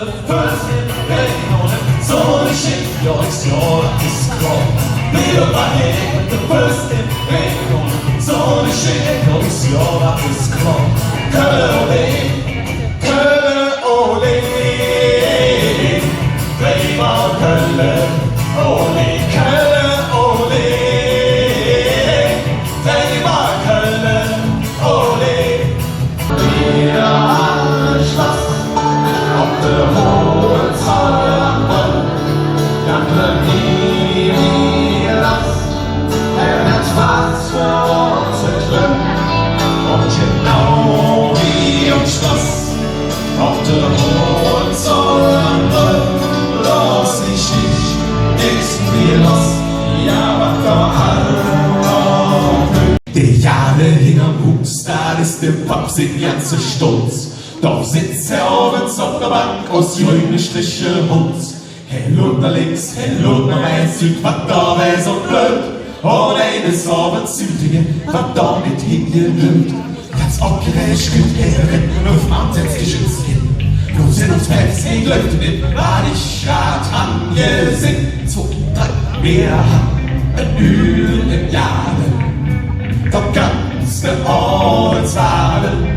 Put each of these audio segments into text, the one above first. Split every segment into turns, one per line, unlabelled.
the first rain on it. So the shit, it's your is called. Little by head with the first rain on it. So the shit, it's your is called. Curler ole, play ball curler ole, curler ole, play ball curler ole. Schloss auf der Hohenzollern, dann nie das, wird schwarz vor uns erklimmen. Und genau wie im Schloss auf der Hohenzollern, los ich nix mir los, ja, was da alle. Die Jahre hing am Hus, da ist der Papsig ganz so stolz. Doch sitzt er abends auf der Bank aus grünen Striche Holz. Hell unter links, hell unter rechts, was da wär so blöd. Und eines Abends Südlinge, was da mit hingelöt. Ganz abgerätscht gibt Herren, auf Mann setzt Geschütz hin. Nun sind uns fest in Glöten mit, war ich grad angesinnt. 2, 3, wir haben ein Öl im Jahre. Doch ganz der Ortswagen,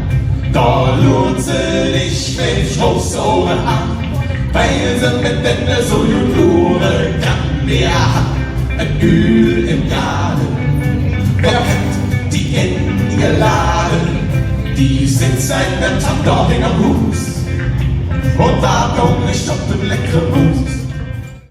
da lohnt sie dich mit große Ohren an, weil sie mit Ende so Juniore kann. Wir haben ein Öl im Laden, wer kennt die eingeladen, die sitzt seit dem Tag dort am Hus und wartet nicht auf den leckeren Mus.